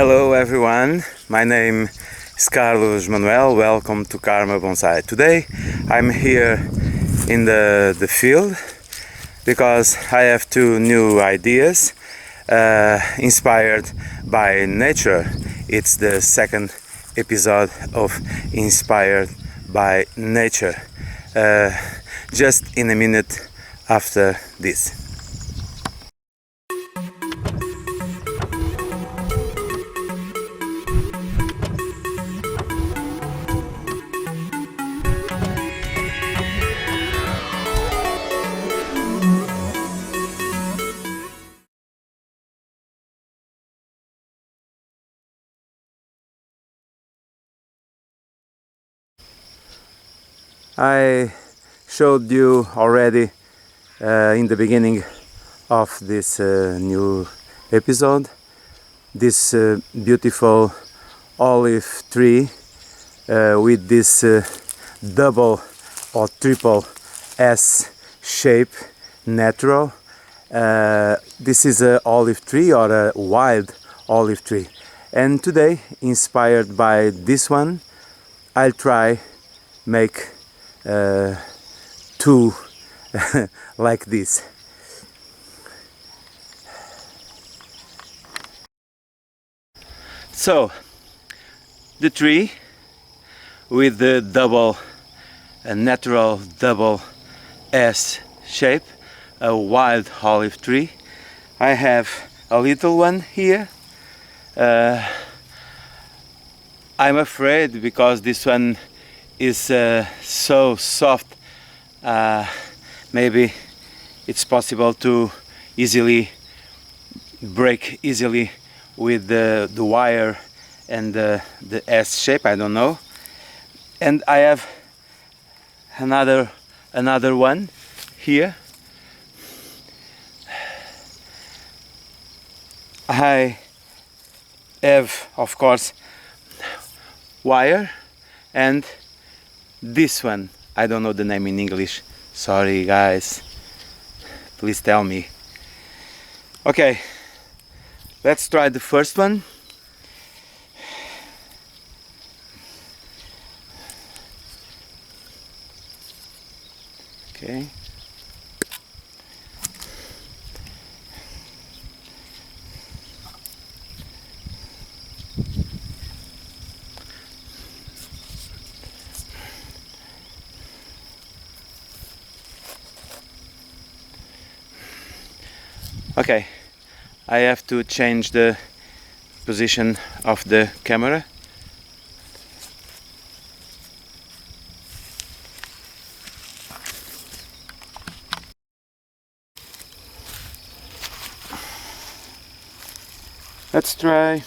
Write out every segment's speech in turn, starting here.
Hello everyone, my name is Carlos Manuel. Welcome to Carma Bonsai. Today I'm here in the field because I have two new ideas inspired by nature. It's the second episode of Inspired by Nature. Just in a minute after this. I showed you already in the beginning of this new episode this beautiful olive tree with this double or triple S shape natural. This is a olive tree or a wild olive tree, and today, inspired by this one, I'll try make two like this. So the tree with the double natural double S shape, a wild olive tree. I have a little one here. I'm afraid because this one is so soft, maybe it's possible to easily break easily with the wire and the S shape, I don't know. And I have another one here. I have, of course, wire, and this one, I don't know the name in English, sorry guys, please tell me. Okay, let's try the first one. Okay. Okay, I have to change the position of the camera. Let's try.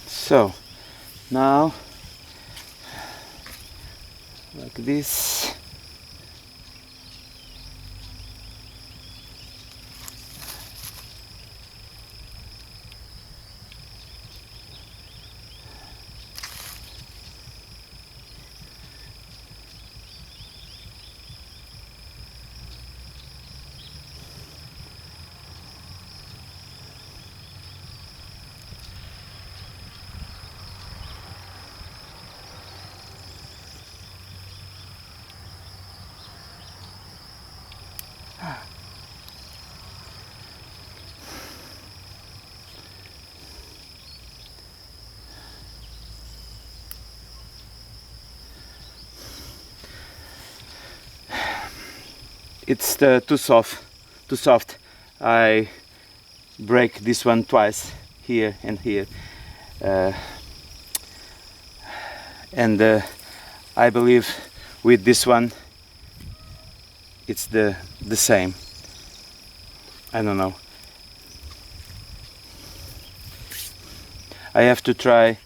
So now, like this. it's too soft. I break this one twice, here and here, and I believe with this one it's the same. I don't know. I have to try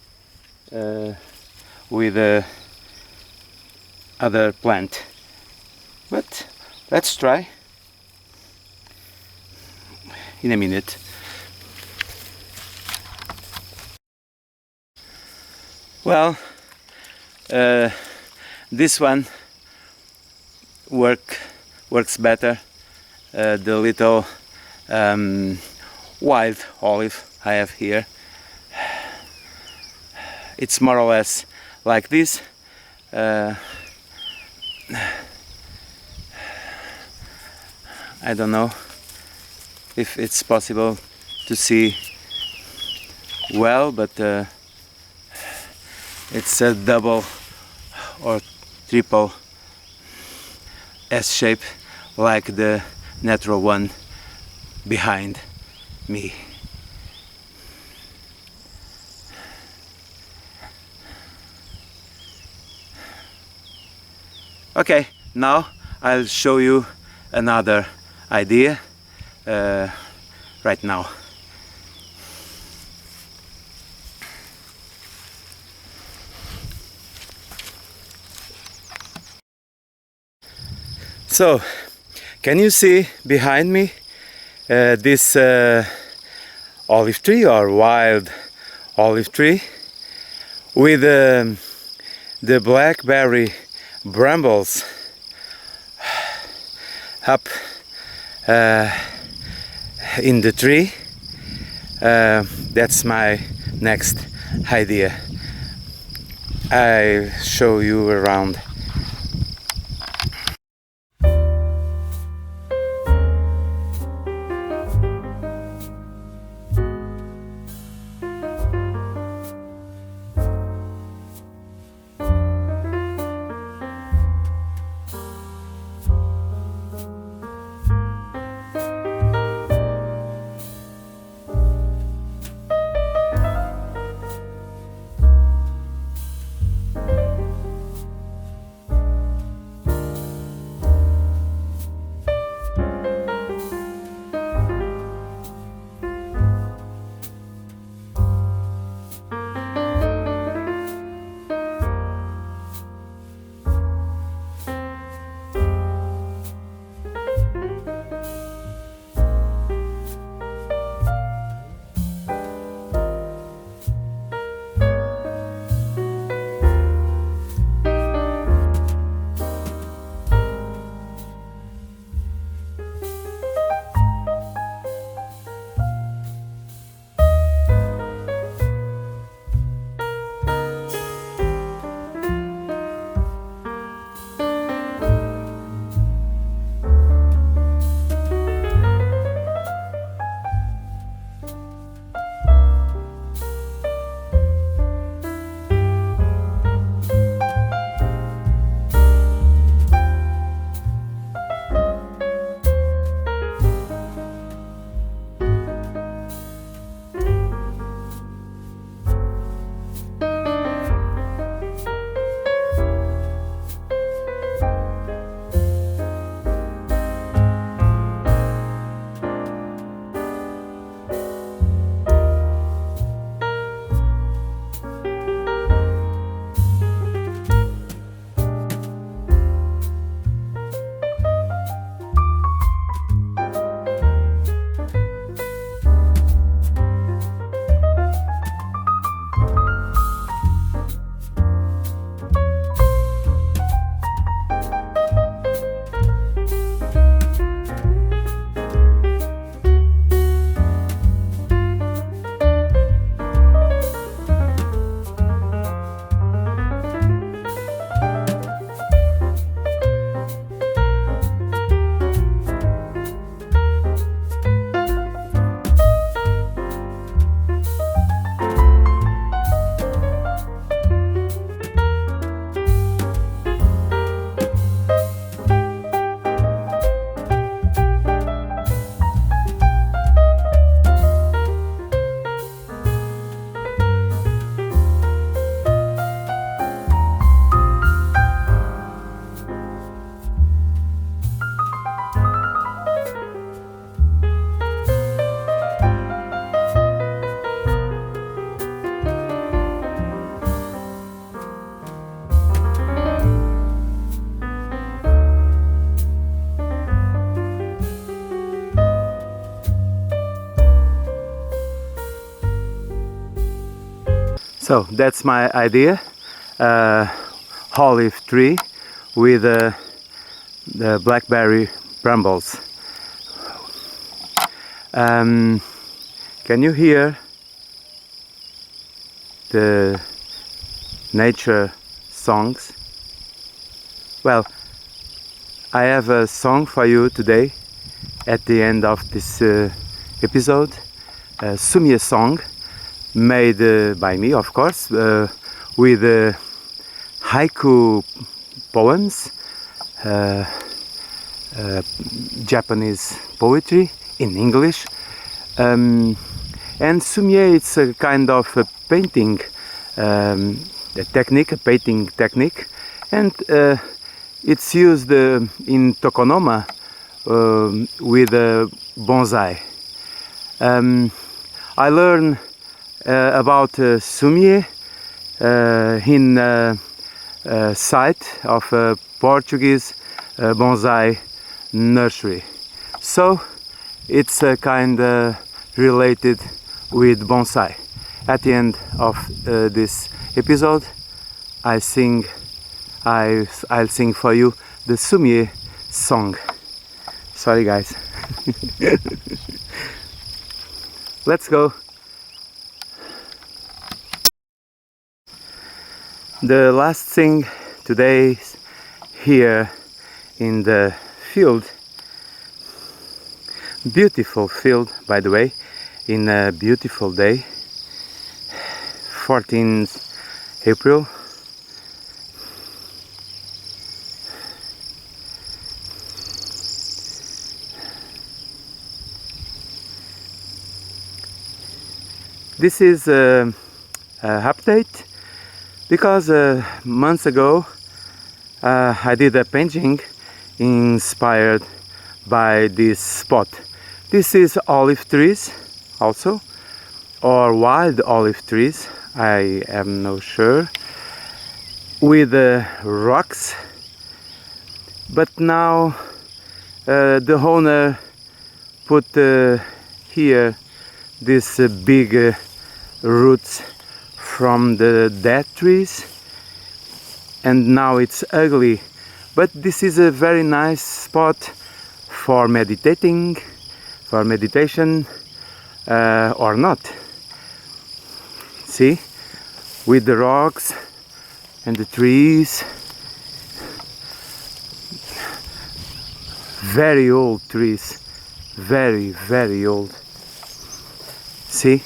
with other plant, but let's try in a minute. Well, this one works better. The little wild olive I have here, it's more or less like this. I don't know if it's possible to see well, but it's a double or triple S shape like the natural one behind me. Okay, now I'll show you another idea right now. So, can you see behind me this olive tree or wild olive tree with the blackberry brambles up in the tree? That's my next idea. I'll show you around. So that's my idea. Olive tree with the blackberry brambles. Can you hear the nature songs? Well, I have a song for you today at the end of this episode. A Sumie song made by me, of course, with haiku poems, Japanese poetry in English. And Sumie, it's a kind of a painting technique, a painting technique, and it's used in tokonoma with bonsai. I learned about Sumie in a site of a Portuguese bonsai nursery. So it's kind related with bonsai. At the end of this episode, I'll sing for you the Sumie song. Sorry guys. Let's go. The last thing today here in the field, beautiful field by the way, in a beautiful day, 14th April. This is an update because months ago I did a painting inspired by this spot. This is olive trees also, or wild olive trees, I am not sure, with rocks. But now the owner put here these big roots from the dead trees, and now it's ugly, but this is a very nice spot for meditation or not. See, with the rocks and the trees, very old trees, very old. See,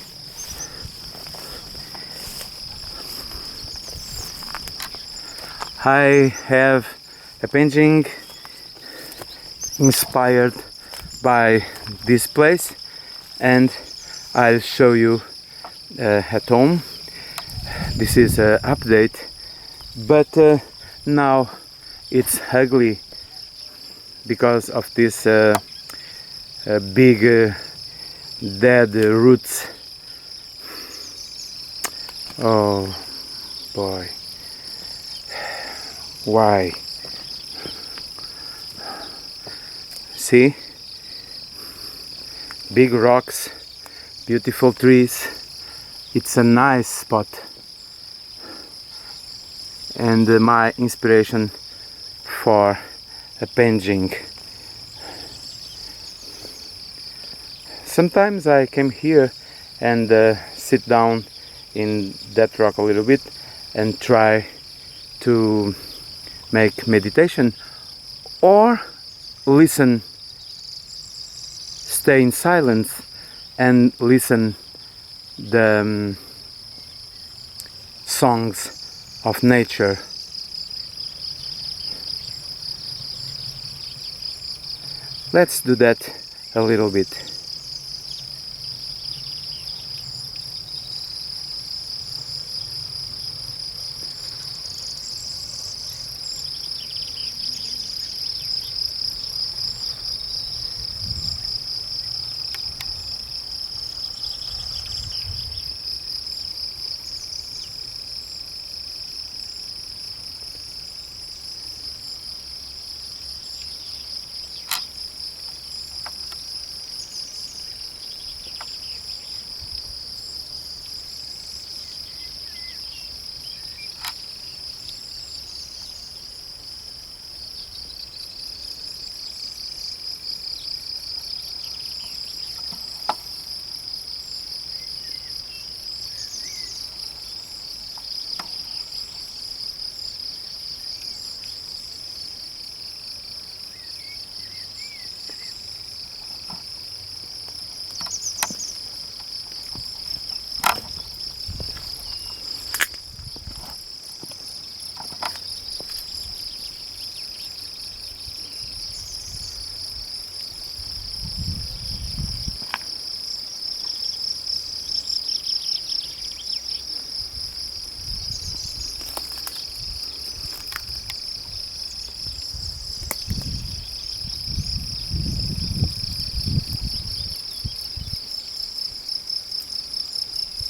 I have a painting inspired by this place, and I'll show you at home. This is an update, but now it's ugly because of this big dead roots. Oh boy, why? See, big rocks, beautiful trees. It's a nice spot, and my inspiration for a painting. Sometimes I came here and sit down in that rock a little bit and try to make meditation or listen, stay in silence and listen the songs of nature. Let's do that a little bit.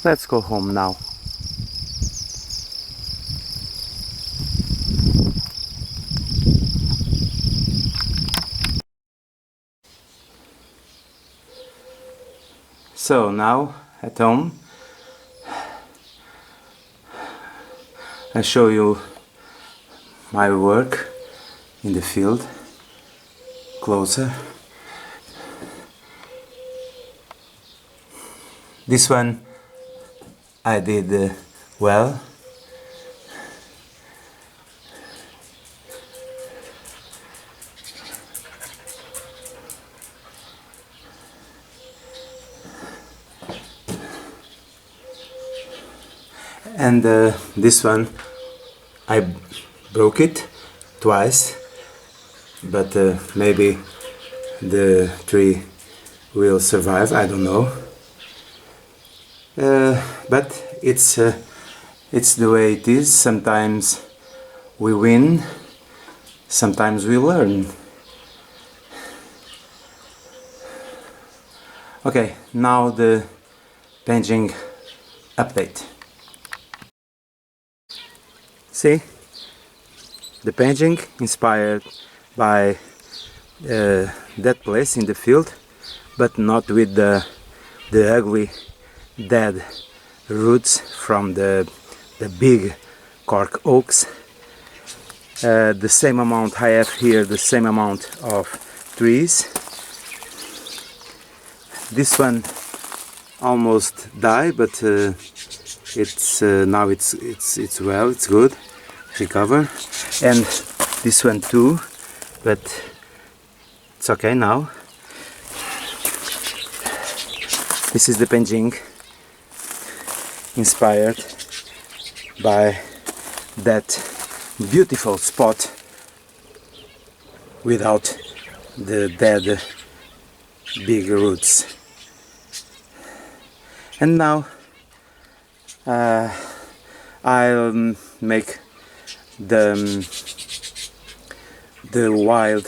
Let's go home now. So now at home I show you my work in the field closer. This one I did well. And this one I broke it twice, but maybe the tree will survive, I don't know. But it's the way it is. Sometimes we win, sometimes we learn. Okay, now the painting update. See, the painting inspired by that place in the field, but not with the ugly dead roots from the big cork oaks. The same amount I have here, the same amount of trees. This one almost died, but it's now it's well, it's good, recover. And this one too, but it's okay now. This is the painting inspired by that beautiful spot without the dead big roots. And now I'll make the wild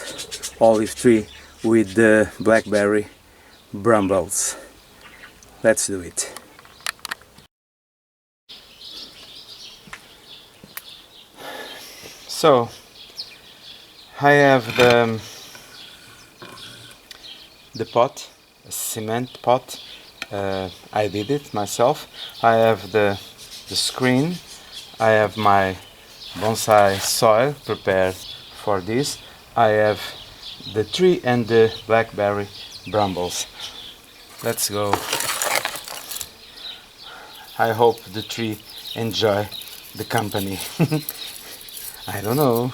olive tree with the blackberry brambles. Let's do it. So I have the pot, a cement pot. I did it myself. I have the screen. I have my bonsai soil prepared for this. I have the tree and the blackberry brambles. Let's go. I hope the tree enjoy the company. I don't know.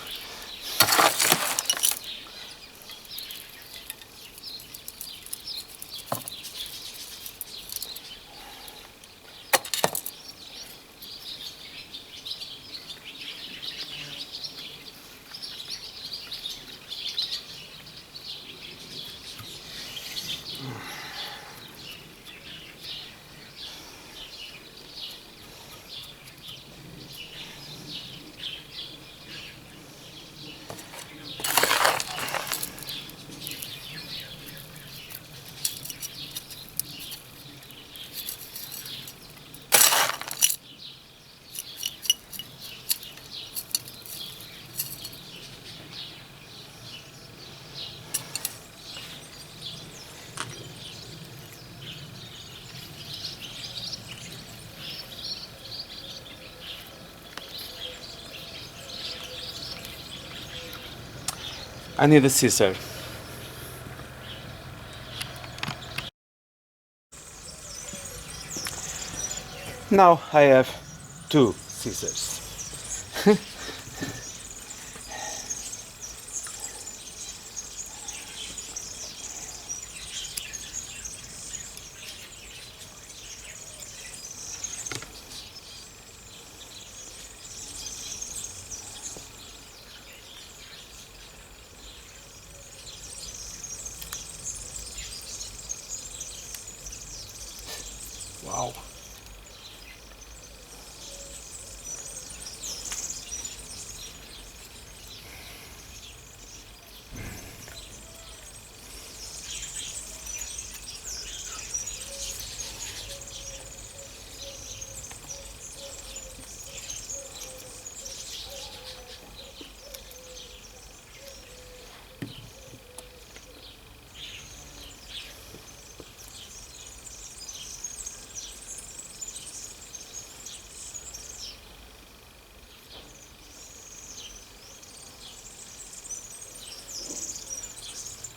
I need a scissor. Now I have 2 scissors. Wow.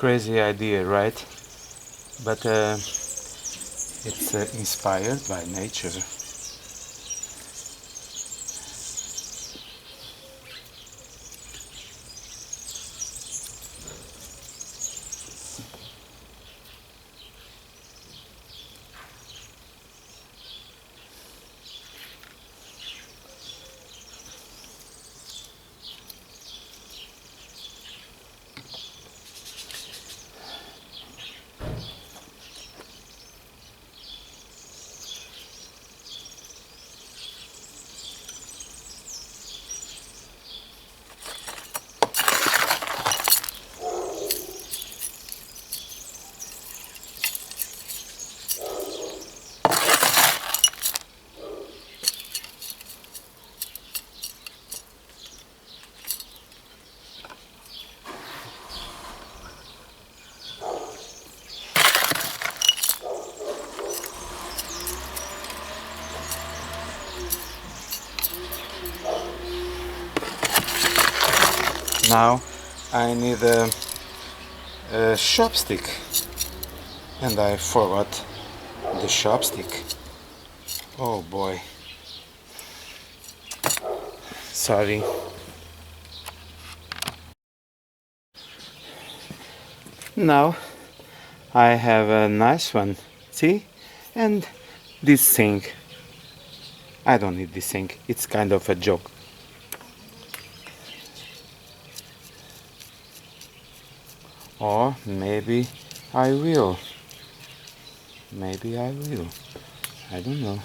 Crazy idea, right? But it's inspired by nature. Now I need a chopstick, and I forgot the chopstick. Oh boy, sorry. Now I have a nice one, see? And this thing, I don't need this thing, it's kind of a joke. Or maybe I will. Maybe I will. I don't know.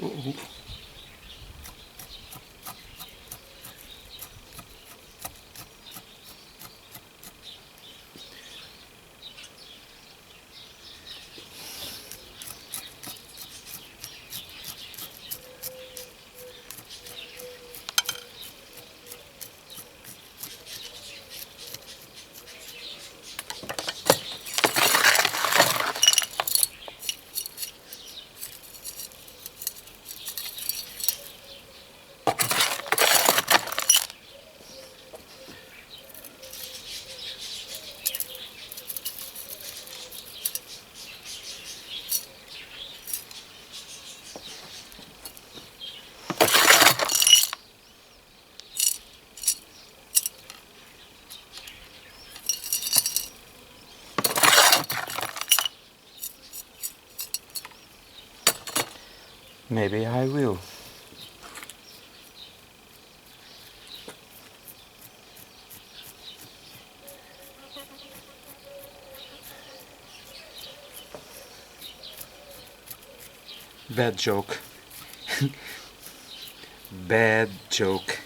Ooh. Maybe I will. Bad joke. Bad joke.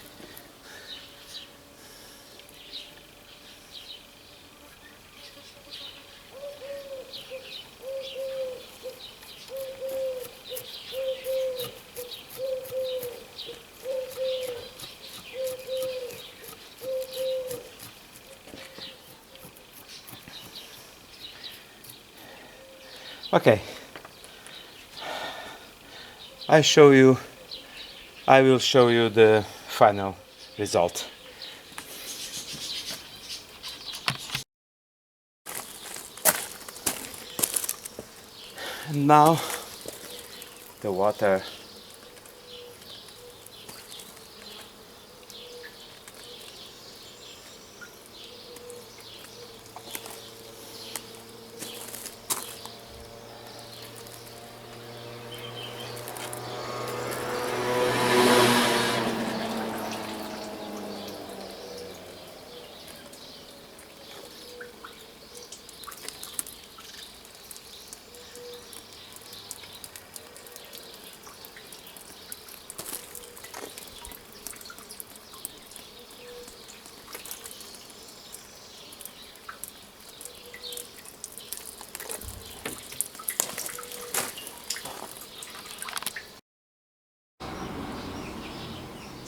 Okay. I will show you the final result. And now the water.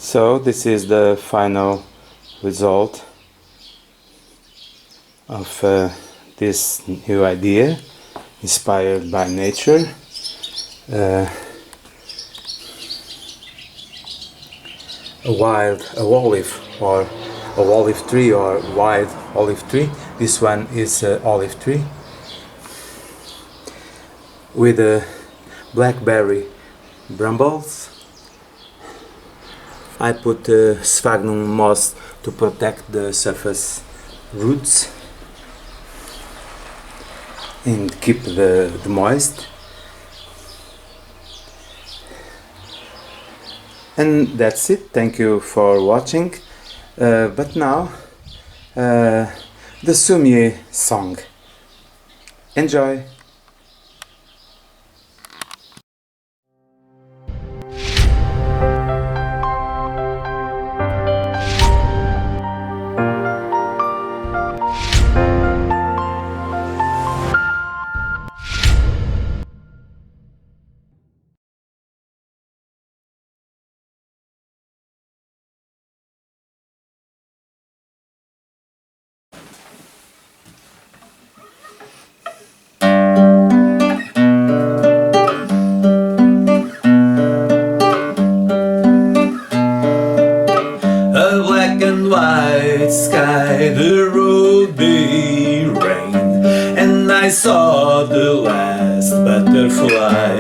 So this is the final result of this new idea, inspired by nature. A olive tree or wild olive tree. This one is olive tree with blackberry brambles. I put sphagnum moss to protect the surface roots and keep the moist. And that's it. Thank you for watching. But now the Sumier song. Enjoy! White sky, the road they rain, and I saw the last butterfly.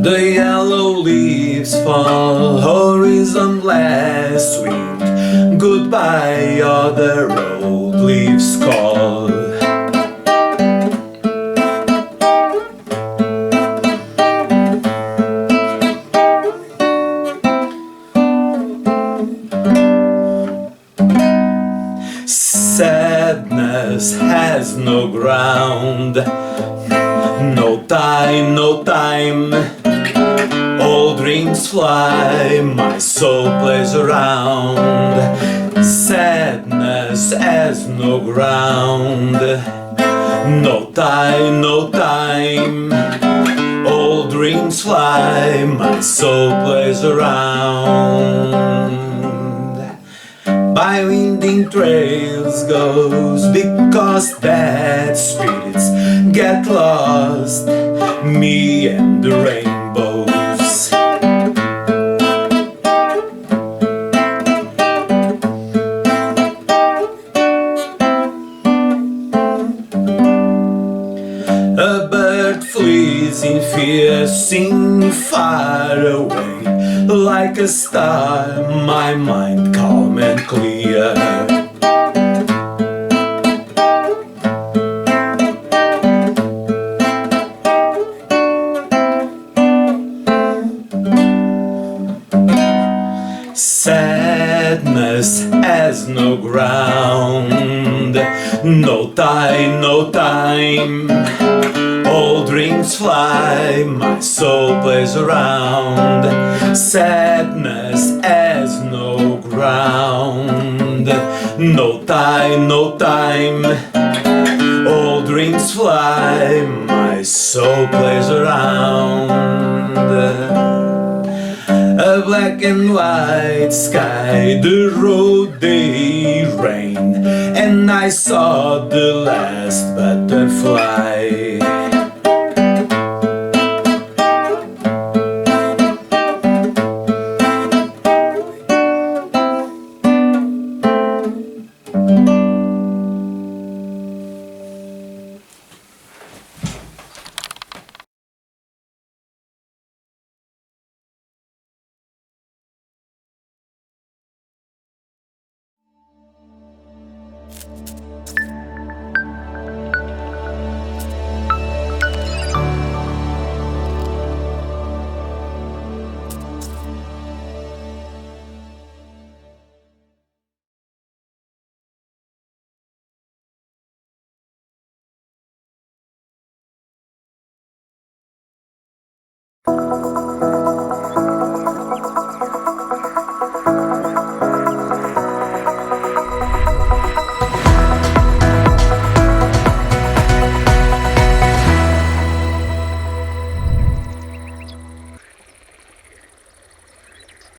The yellow leaves fall, horizon last wind, goodbye other road leaves call. Sadness has no ground, no time, no time. All dreams fly, my soul plays around. Sadness has no ground, no time, no time. All dreams fly, my soul plays around. By winding trails goes, because that spirits get lost, me and the rainbows. A bird flees in fear, sing far away, like a star, my mind calm and clear. Sadness has no ground, no time, no time. All dreams fly, my soul plays around. Sadness has no ground, no time, no time. All dreams fly, my soul plays around. A black and white sky, the road they rain, and I saw the last butterfly.